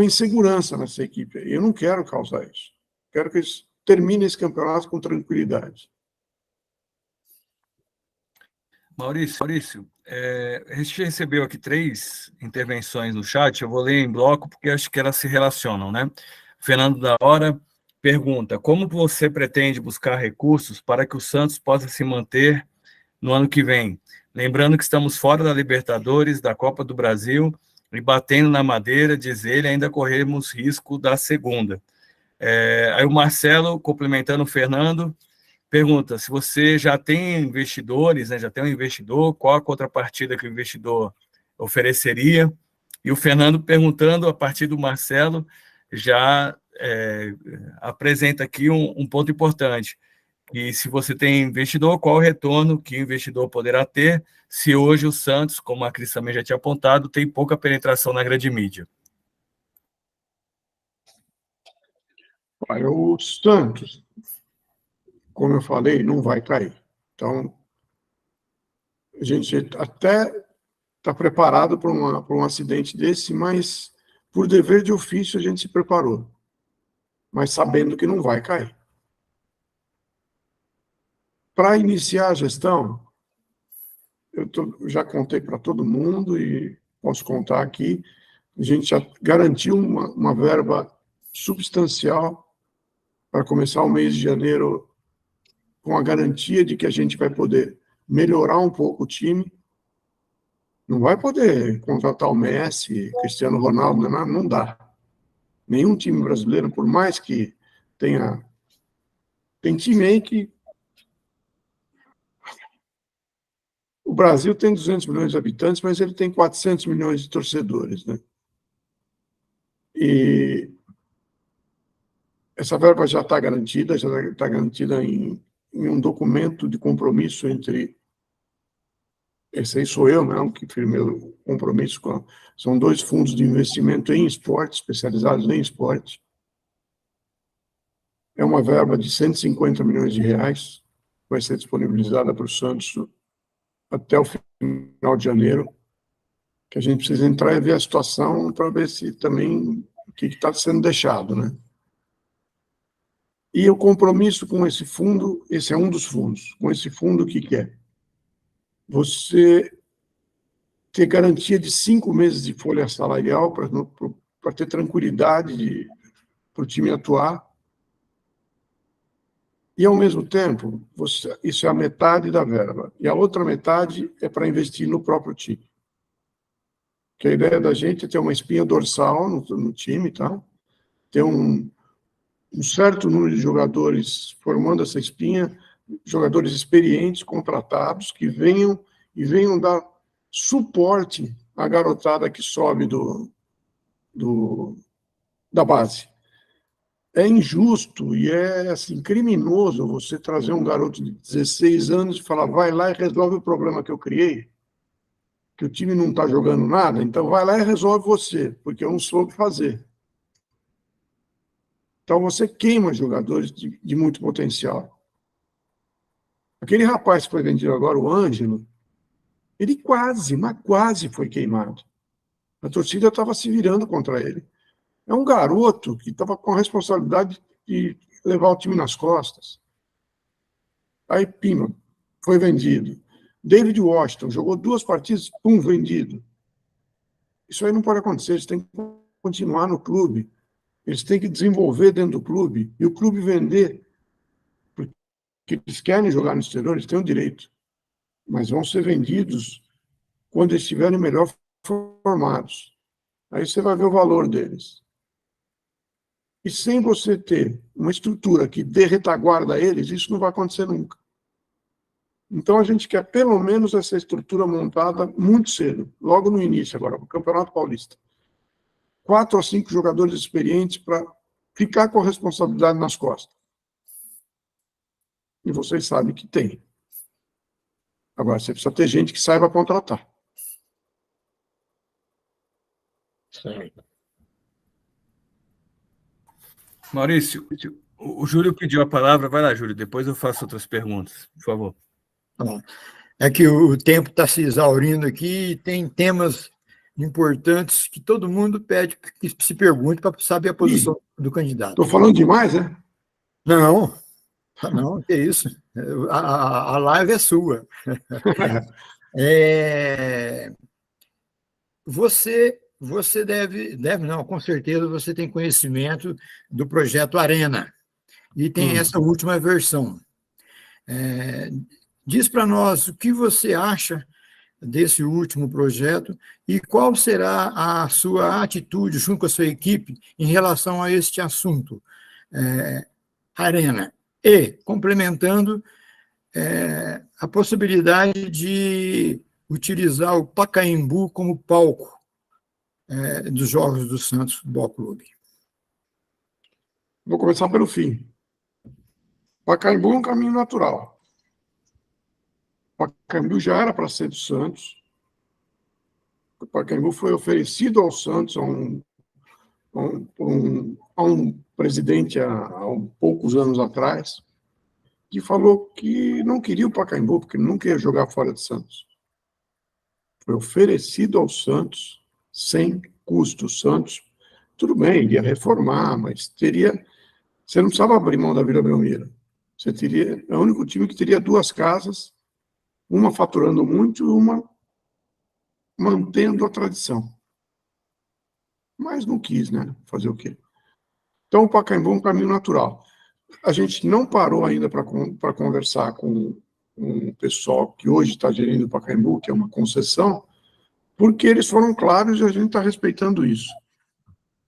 insegurança nessa equipe. Eu não quero causar isso. Quero que eles terminem esse campeonato com tranquilidade. Maurício, a gente recebeu aqui 3 intervenções no chat, eu vou ler em bloco porque acho que elas se relacionam, né? Fernando da Hora pergunta: como você pretende buscar recursos para que o Santos possa se manter no ano que vem? Lembrando que estamos fora da Libertadores, da Copa do Brasil, e batendo na madeira, diz ele, ainda corremos risco da segunda. Aí o Marcelo, complementando o Fernando, pergunta se você já tem investidores, né, já tem um investidor, qual a contrapartida que o investidor ofereceria? E o Fernando perguntando, a partir do Marcelo, já apresenta aqui um ponto importante, que se você tem investidor, qual o retorno que o investidor poderá ter se hoje o Santos, como a Cris também já tinha apontado, tem pouca penetração na grande mídia? Olha, o Santos, como eu falei, não vai cair. Então, a gente até está preparado para um acidente desse, mas por dever de ofício a gente se preparou, mas sabendo que não vai cair. Para iniciar a gestão, já contei para todo mundo e posso contar aqui, a gente já garantiu uma verba substancial para começar o mês de janeiro com a garantia de que a gente vai poder melhorar um pouco o time. Não vai poder contratar o Messi, Cristiano Ronaldo, não dá. Nenhum time brasileiro, por mais que tenha... Tem time aí que... O Brasil tem 200 milhões de habitantes, mas ele tem 400 milhões de torcedores, né? E essa verba já está garantida em um documento de compromisso entre... Esse aí sou eu, não, que firmei o compromisso com... São 2 fundos de investimento em esporte, especializados em esporte. É uma verba de 150 milhões de reais, vai ser disponibilizada para o Santos até o final de janeiro, que a gente precisa entrar e ver a situação para ver se também o que está sendo deixado, né? E o compromisso com esse fundo, esse é um dos fundos, com esse fundo, o que é? Você ter garantia de 5 meses de folha salarial para ter tranquilidade para o time atuar. E, ao mesmo tempo, isso é a metade da verba. E a outra metade é para investir no próprio time. que a ideia da gente é ter uma espinha dorsal no time, tá? Ter um certo número de jogadores formando essa espinha, jogadores experientes, contratados, que venham dar suporte à garotada que sobe da base. É injusto e é assim, criminoso você trazer um garoto de 16 anos e falar, vai lá e resolve o problema que eu criei, que o time não está jogando nada, então vai lá e resolve você, porque eu não soube fazer. Então você queima jogadores de muito potencial. Aquele rapaz que foi vendido agora, o Ângelo, ele quase, mas quase foi queimado. A torcida estava se virando contra ele. É um garoto que estava com a responsabilidade de levar o time nas costas. Aí, pima, foi vendido. David Washington jogou 2 partidas, pum, vendido. Isso aí não pode acontecer, eles têm que continuar no clube. Eles têm que desenvolver dentro do clube. E o clube vender, porque eles querem jogar no exterior, eles têm o direito. Mas vão ser vendidos quando eles estiverem melhor formados. Aí você vai ver o valor deles. E sem você ter uma estrutura que dê retaguarda a eles, isso não vai acontecer nunca. Então a gente quer pelo menos essa estrutura montada muito cedo, logo no início agora, no Campeonato Paulista. 4 ou 5 jogadores experientes para ficar com a responsabilidade nas costas. E vocês sabem que tem. Agora, você precisa ter gente que saiba contratar. Certo. Maurício, o Júlio pediu a palavra. Vai lá, Júlio, depois eu faço outras perguntas, por favor. Tá bom. É que o tempo está se exaurindo aqui e tem temas importantes que todo mundo pede que se pergunte para saber a posição do candidato. Estou falando demais, né? Não, não, que isso. A live é sua. Você deve não, com certeza você tem conhecimento do projeto Arena e tem essa última versão. Diz para nós o que você acha desse último projeto e qual será a sua atitude junto com a sua equipe em relação a este assunto, Arena. E, complementando, a possibilidade de utilizar o Pacaembu como palco dos Jogos do Santos Futebol Clube. Vou começar pelo fim. Pacaembu é um caminho natural. Pacaembu já era para ser do Santos. O Pacaembu foi oferecido ao Santos a um presidente há poucos anos atrás, que falou que não queria o Pacaembu, porque não queria jogar fora de Santos. Foi oferecido ao Santos sem custo. O Santos, tudo bem, iria reformar, mas você não precisava abrir mão da Vila Belmiro. É o único time que teria 2 casas, uma faturando muito e uma mantendo a tradição. Mas não quis, né? Fazer o quê? Então, o Pacaembu é um caminho natural. A gente não parou ainda para conversar com o pessoal que hoje está gerindo o Pacaembu, que é uma concessão, porque eles foram claros e a gente está respeitando isso.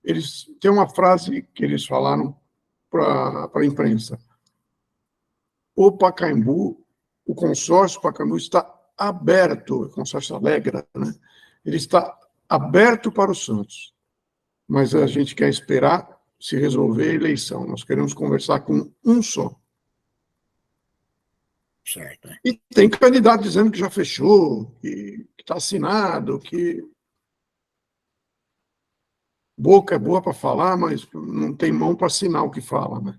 Eles têm uma frase que eles falaram para a imprensa. O Pacaembu, o consórcio Pacaembu está aberto, o consórcio Alegra, né? Ele está aberto para o Santos. Mas a gente quer esperar se resolver a eleição. Nós queremos conversar com um só. Certo. E tem candidato dizendo que já fechou, que está assinado, que boca é boa para falar, mas não tem mão para assinar o que fala, né?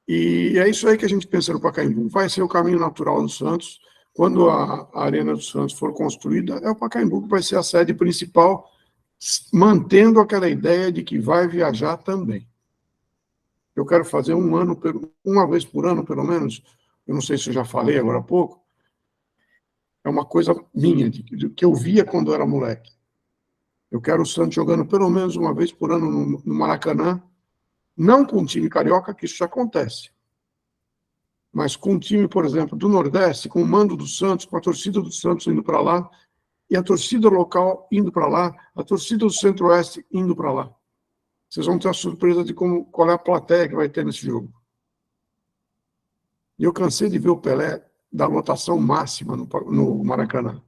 E é isso aí que a gente pensa no Pacaembu. Vai ser o caminho natural do Santos. Quando a Arena do Santos for construída, é o Pacaembu que vai ser a sede principal, mantendo aquela ideia de que vai viajar também. Eu quero fazer uma vez por ano, pelo menos, eu não sei se eu já falei agora há pouco, é uma coisa minha, que eu via quando eu era moleque. Eu quero o Santos jogando pelo menos uma vez por ano no Maracanã, não com o time carioca, que isso já acontece, mas com um time, por exemplo, do Nordeste, com o mando do Santos, com a torcida do Santos indo para lá, e a torcida local indo para lá, a torcida do Centro-Oeste indo para lá. Vocês vão ter a surpresa de qual é a plateia que vai ter nesse jogo. E eu cansei de ver o Pelé da lotação máxima no Maracanã.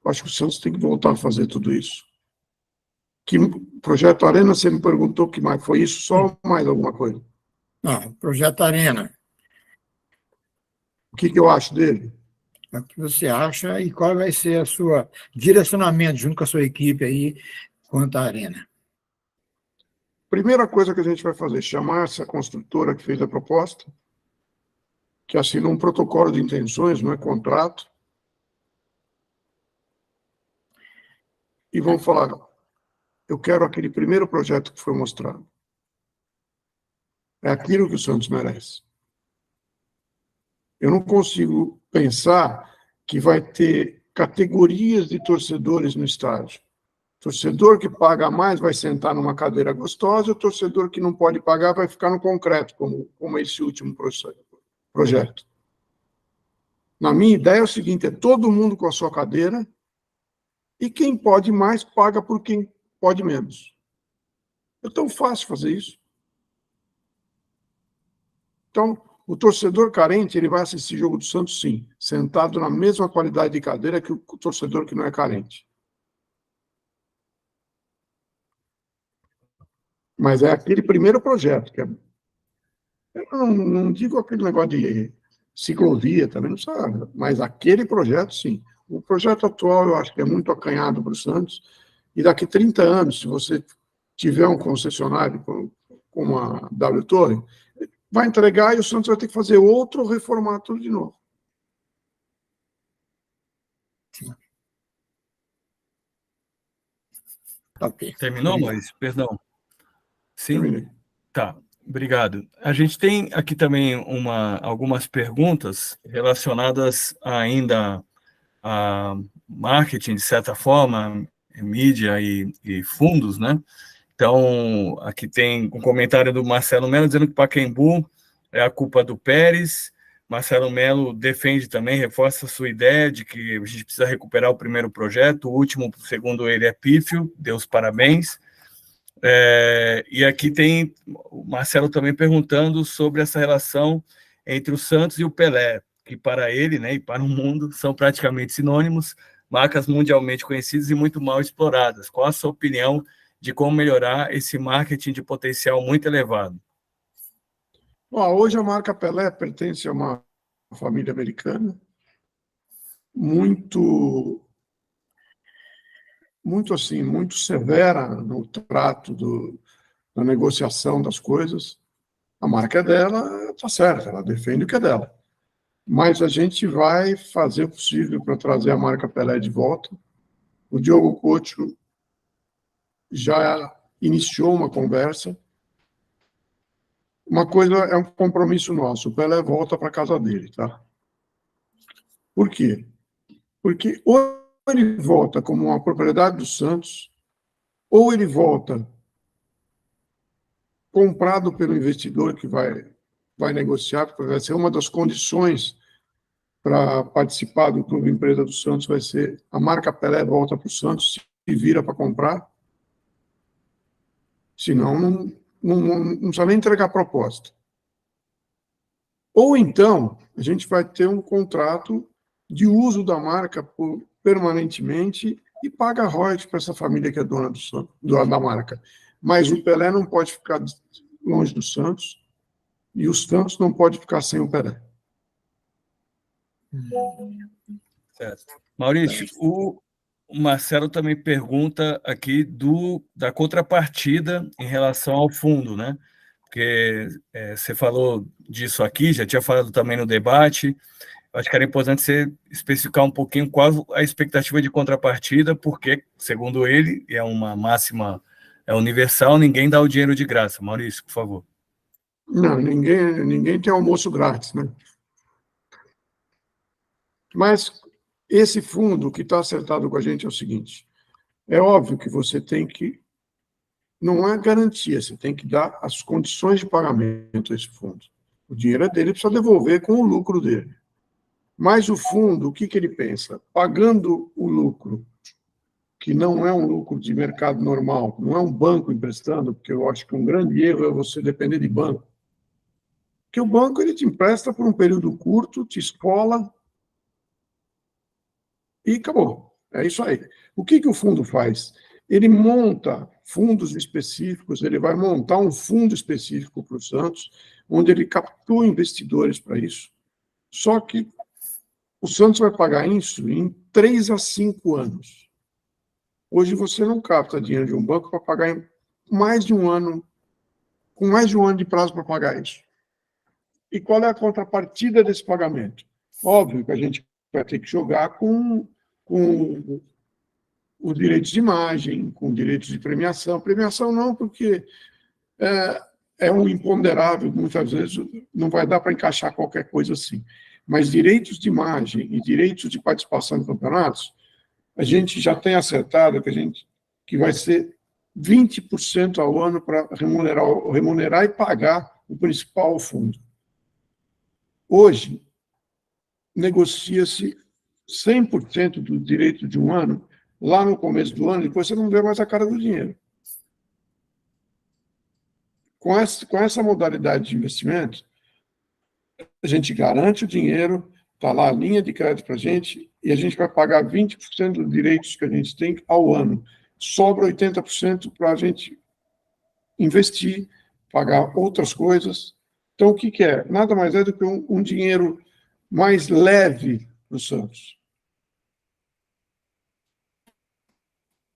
Eu acho que o Santos tem que voltar a fazer tudo isso. Que Projeto Arena, você me perguntou que mais foi isso, só mais alguma coisa? Não, Projeto Arena. O que eu acho dele? O que você acha e qual vai ser o seu direcionamento junto com a sua equipe aí quanto à Arena? Primeira coisa que a gente vai fazer, chamar essa construtora que fez a proposta, que assinou um protocolo de intenções, não é contrato, e vamos falar, eu quero aquele primeiro projeto que foi mostrado. É aquilo que o Santos merece. Eu não consigo pensar que vai ter categorias de torcedores no estádio. Torcedor que paga mais vai sentar numa cadeira gostosa, e o torcedor que não pode pagar vai ficar no concreto, como esse último projeto. Na minha ideia é o seguinte, é todo mundo com a sua cadeira, e quem pode mais paga por quem pode menos. É tão fácil fazer isso. Então, o torcedor carente, ele vai assistir jogo do Santos, sim, sentado na mesma qualidade de cadeira que o torcedor que não é carente. Mas é aquele primeiro projeto, que é... Eu não digo aquele negócio de ciclovia, também não sabe, mas aquele projeto, sim. O projeto atual, eu acho que é muito acanhado para o Santos, e daqui 30 anos, se você tiver um concessionário como a W Torre, vai entregar e o Santos vai ter que fazer outro, reformar tudo de novo. Ok. Terminou, Maurício? Perdão. Sim? Terminei. Tá, obrigado. A gente tem aqui também algumas perguntas relacionadas ainda a marketing, de certa forma, mídia e fundos, né? Então, aqui tem um comentário do Marcelo Melo dizendo que Pacaembu é a culpa do Pérez. Marcelo Melo defende também, reforça a sua ideia de que a gente precisa recuperar o primeiro projeto, o último, segundo ele, é pífio, dê os parabéns. E aqui tem o Marcelo também perguntando sobre essa relação entre o Santos e o Pelé, que para ele, né, e para o mundo, são praticamente sinônimos, marcas mundialmente conhecidas e muito mal exploradas. Qual a sua opinião de como melhorar esse marketing de potencial muito elevado? Bom, hoje a marca Pelé pertence a uma família americana muito assim, muito severa no trato da negociação das coisas. A marca é dela, está certa, ela defende o que é dela. Mas a gente vai fazer o possível para trazer a marca Pelé de volta. O Diogo Couto já iniciou uma conversa. Uma coisa é um compromisso nosso, o Pelé volta para a casa dele, tá? Por quê? Porque ou ele volta como uma propriedade do Santos, ou ele volta comprado pelo investidor que vai negociar, porque vai ser uma das condições para participar do Clube Empresa do Santos, vai ser a marca Pelé volta para o Santos e vira para comprar. Senão, não precisa nem entregar proposta. Ou então, a gente vai ter um contrato de uso da marca permanentemente e paga royalties para essa família que é dona da marca. Mas o Pelé não pode ficar longe do Santos e o Santos não pode ficar sem o Pelé. Certo. Maurício, o Marcelo também pergunta aqui da contrapartida em relação ao fundo, né? Porque você falou disso aqui, já tinha falado também no debate. Acho que era importante você especificar um pouquinho qual a expectativa de contrapartida, porque, segundo ele, é uma máxima universal, ninguém dá o dinheiro de graça. Maurício, por favor. Não, ninguém tem almoço grátis, né? Mas esse fundo que está acertado com a gente é o seguinte: é óbvio que você tem que, não é garantia, você tem que dar as condições de pagamento a esse fundo. O dinheiro é dele, precisa devolver com o lucro dele. Mas o fundo, o que ele pensa? Pagando o lucro, que não é um lucro de mercado normal, não é um banco emprestando, porque eu acho que um grande erro é você depender de banco. Porque o banco ele te empresta por um período curto, te escola e acabou. É isso aí. O que o fundo faz? Ele monta fundos específicos, ele vai montar um fundo específico para o Santos, onde ele captura investidores para isso. Só que o Santos vai pagar isso em 3 a 5 anos. Hoje você não capta dinheiro de um banco para pagar em mais de um ano, com mais de um ano de prazo para pagar isso. E qual é a contrapartida desse pagamento? Óbvio que a gente vai ter que jogar com os direitos de imagem, com direitos de premiação. Premiação não, porque é um imponderável, muitas vezes não vai dar para encaixar qualquer coisa assim. Mas direitos de imagem e direitos de participação em campeonatos, a gente já tem acertado que vai ser 20% ao ano para remunerar e pagar o principal fundo. Hoje, negocia-se 100% do direito de um ano, lá no começo do ano, e depois você não vê mais a cara do dinheiro. Com essa modalidade de investimento, a gente garante o dinheiro, está lá a linha de crédito para a gente, e a gente vai pagar 20% dos direitos que a gente tem ao ano. Sobra 80% para a gente investir, pagar outras coisas. Então, o que é? Nada mais é do que um dinheiro mais leve para o Santos.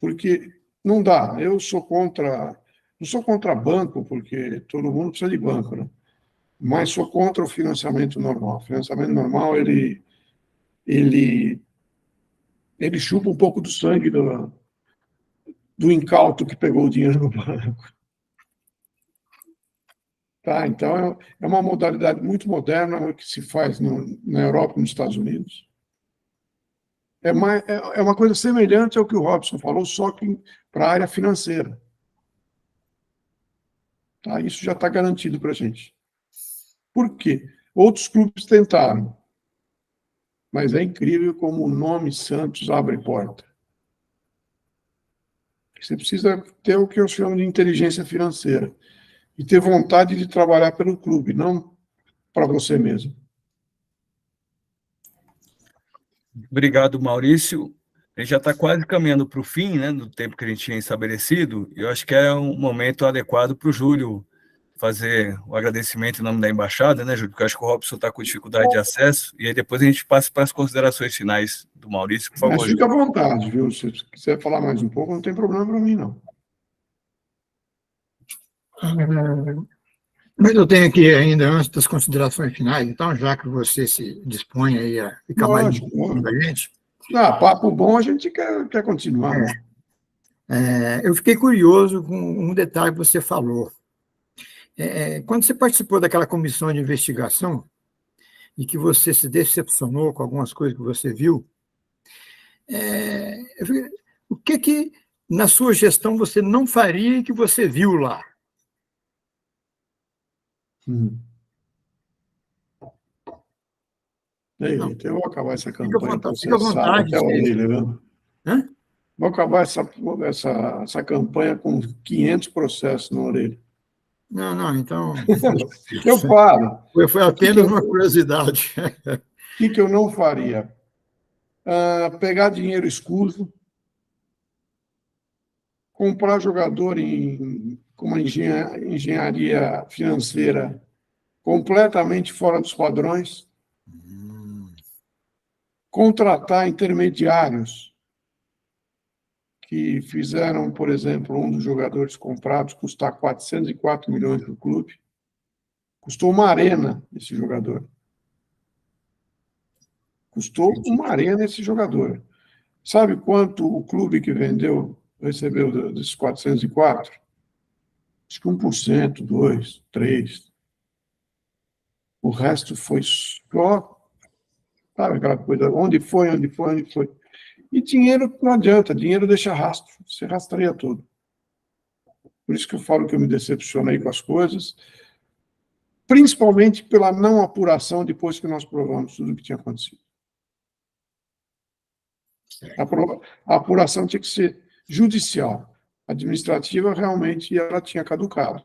Porque não dá. Eu sou contra... Não sou contra banco, porque todo mundo precisa de banco, né? Mas sou contra o financiamento normal. O financiamento normal, ele chupa um pouco do sangue do incauto que pegou o dinheiro no banco. Tá? Então, é uma modalidade muito moderna que se faz na Europa e nos Estados Unidos. É uma coisa semelhante ao que o Robson falou, só que para a área financeira. Tá? Isso já está garantido para a gente. Por quê? Outros clubes tentaram, mas é incrível como o nome Santos abre porta. Você precisa ter o que eu chamo de inteligência financeira e ter vontade de trabalhar pelo clube, não para você mesmo. Obrigado, Maurício. A gente já está quase caminhando para o fim, né, do tempo que a gente tinha estabelecido. Eu acho que é um momento adequado para o Júlio fazer o agradecimento em nome da embaixada, né, Júlio? Porque eu acho que o Robson está com dificuldade de acesso, e aí depois a gente passa para as considerações finais do Maurício, por favor. Mas fica à vontade, viu? Se você quiser falar mais um pouco, não tem problema para mim, não. Mas eu tenho aqui ainda, antes das considerações finais, então, já que você se dispõe aí a ficar mais com a gente. Papo bom, a gente quer continuar. Eu fiquei curioso com um detalhe que você falou. Quando você participou daquela comissão de investigação e que você se decepcionou com algumas coisas que você viu, o que na sua gestão você não faria e que você viu lá? Então eu vou acabar essa campanha. Fica à vontade. Vou acabar essa campanha com 500 processos na orelha. Não, então... Eu falo. Foi apenas uma curiosidade. O que eu não faria? Pegar dinheiro escuso, comprar jogador com uma engenharia financeira completamente fora dos padrões, contratar intermediários que fizeram, por exemplo, um dos jogadores comprados custar 404 milhões para o clube. Custou uma arena esse jogador. Custou uma arena esse jogador. Sabe quanto o clube que vendeu recebeu desses 404? Acho que 1%, 2%, 3%. O resto foi só... Sabe aquela coisa? Onde foi? E dinheiro não adianta, dinheiro deixa rastro, você rastreia tudo. Por isso que eu falo que eu me decepcionei com as coisas, principalmente pela não apuração depois que nós provamos tudo o que tinha acontecido. A apuração tinha que ser judicial. Administrativa, realmente, ela tinha caducado.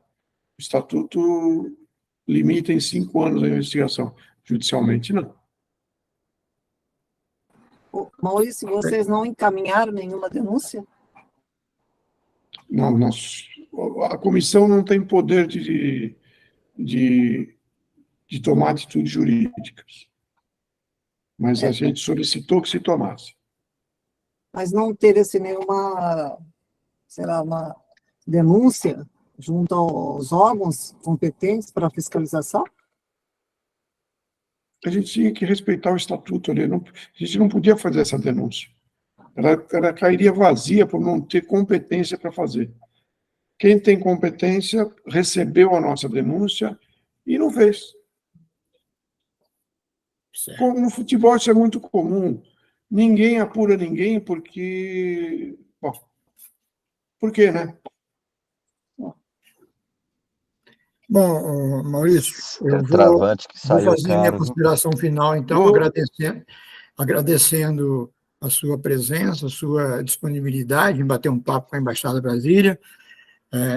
O estatuto limita em 5 anos a investigação. Judicialmente, não. Maurício, vocês não encaminharam nenhuma denúncia? Não, a comissão não tem poder de tomar atitudes jurídicas. Mas a gente solicitou que se tomasse. Mas não teve assim, nenhuma, sei lá, uma denúncia junto aos órgãos competentes para fiscalização? A gente tinha que respeitar o estatuto ali. A gente não podia fazer essa denúncia. Ela cairia vazia por não ter competência para fazer. Quem tem competência recebeu a nossa denúncia e não fez. Como no futebol isso é muito comum. Ninguém apura ninguém porque... Bom, por quê, né? Bom, Maurício, eu Travante que vou saiu fazer minha caro. consideração final, então, agradecendo a sua presença, a sua disponibilidade em bater um papo com a Embaixada Brasília.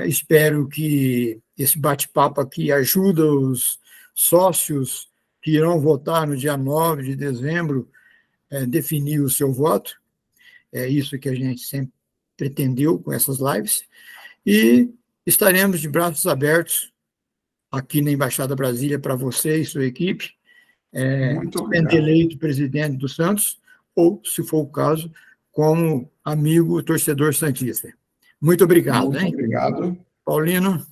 Espero que esse bate-papo aqui ajude os sócios que irão votar no dia 9 de dezembro a definir o seu voto. É isso que a gente sempre pretendeu com essas lives. E estaremos de braços abertos aqui na Embaixada Brasília para você e sua equipe, Muito sendo obrigado. eleito presidente do Santos, ou, se for o caso, como amigo torcedor santista. Muito obrigado, Muito hein? obrigado. Paulino?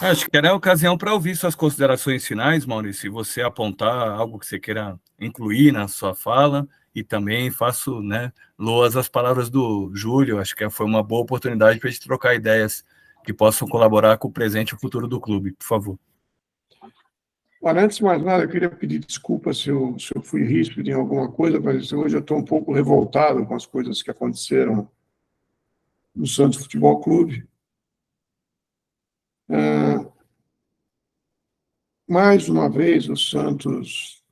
Acho que era a ocasião para ouvir suas considerações finais, Maurício, se você apontar algo que você queira incluir na sua fala, e também faço, né, loas às palavras do Júlio, acho que foi uma boa oportunidade para a gente trocar ideias que possam colaborar com o presente e o futuro do clube, por favor. Olha, antes de mais nada, eu queria pedir desculpas se eu fui ríspido em alguma coisa, mas hoje eu estou um pouco revoltado com as coisas que aconteceram no Santos Futebol Clube. Mais uma vez, o Santos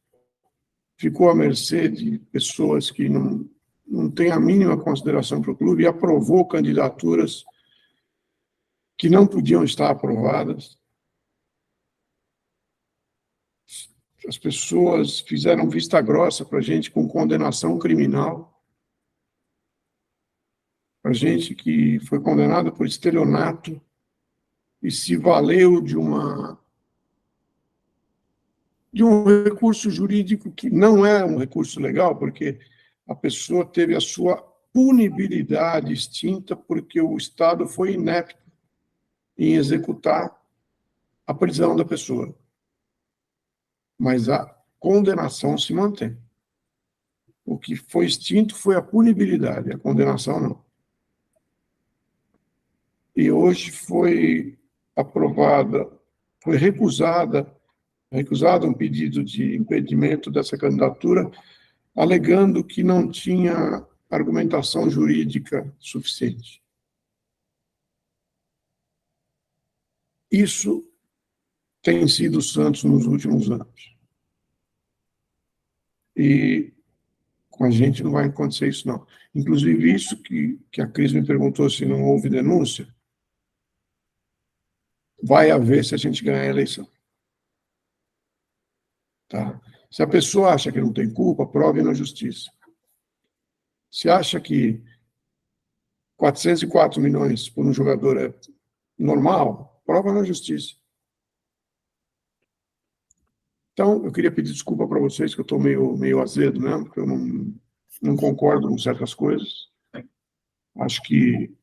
ficou à mercê de pessoas que não têm a mínima consideração para o clube e aprovou candidaturas que não podiam estar aprovadas. As pessoas fizeram vista grossa para a gente com condenação criminal, para gente que foi condenado por estelionato e se valeu de um recurso jurídico que não é um recurso legal, porque a pessoa teve a sua punibilidade extinta porque o Estado foi inepto em executar a prisão da pessoa. Mas a condenação se mantém. O que foi extinto foi a punibilidade, a condenação não. E hoje foi recusado um pedido de impedimento dessa candidatura, alegando que não tinha argumentação jurídica suficiente. Isso tem sido o Santos nos últimos anos. E com a gente não vai acontecer isso, não. Inclusive, isso que a Cris me perguntou se não houve denúncia, vai haver se a gente ganhar a eleição. Tá? Se a pessoa acha que não tem culpa, prove na justiça. Se acha que 404 milhões por um jogador é normal, prova na justiça. Então, eu queria pedir desculpa para vocês, que eu estou meio azedo mesmo, porque eu não concordo com certas coisas. Acho que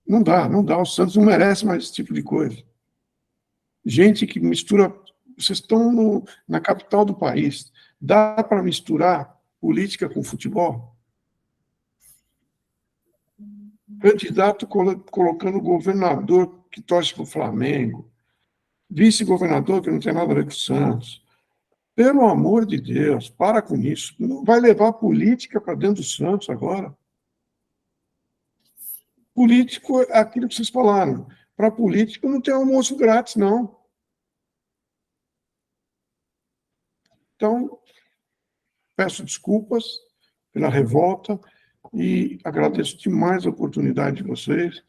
não dá. O Santos não merece mais esse tipo de coisa. Gente que mistura... Vocês estão na capital do país. Dá para misturar política com futebol? Candidato colocando governador que torce para o Flamengo, vice-governador que não tem nada a ver com o Santos. Pelo amor de Deus, para com isso. Não vai levar política para dentro do Santos agora. Político é aquilo que vocês falaram. Para político não tem almoço grátis, não. Então, peço desculpas pela revolta e agradeço demais a oportunidade de vocês,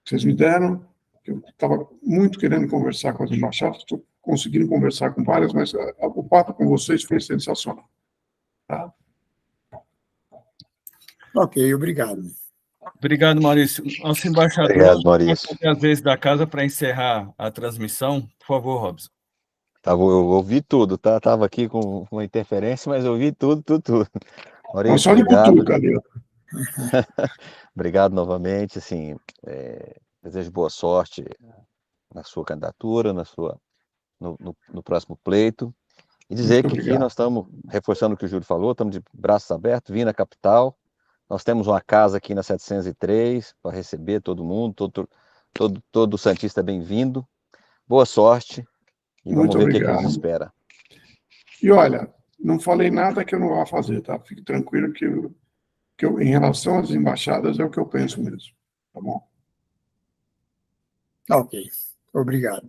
que vocês me deram. Eu estava muito querendo conversar com as embaixadas, estou conseguindo conversar com várias, mas o papo com vocês foi sensacional. Tá? Ok, obrigado. Obrigado, Maurício. Nosso embaixador, Obrigado, Maurício. às vezes da casa para encerrar a transmissão. Por favor, Robson. Eu ouvi tudo, tá? Tava aqui com uma interferência, mas eu ouvi tudo. Maurício, Só de obrigado. butuca ali. Obrigado novamente, assim, desejo boa sorte na sua candidatura, no próximo pleito, e dizer Muito que aqui obrigado. nós estamos, reforçando o que o Júlio falou, estamos de braços abertos, vindo à capital, nós temos uma casa aqui na 703 para receber todo mundo, todo santista é bem-vindo, boa sorte, e Muito vamos ver o que obrigado. nos espera. E olha, não falei nada que eu não vá fazer, tá? Fique tranquilo que eu, em relação às embaixadas, é o que eu penso mesmo. Tá bom? Ok, obrigado.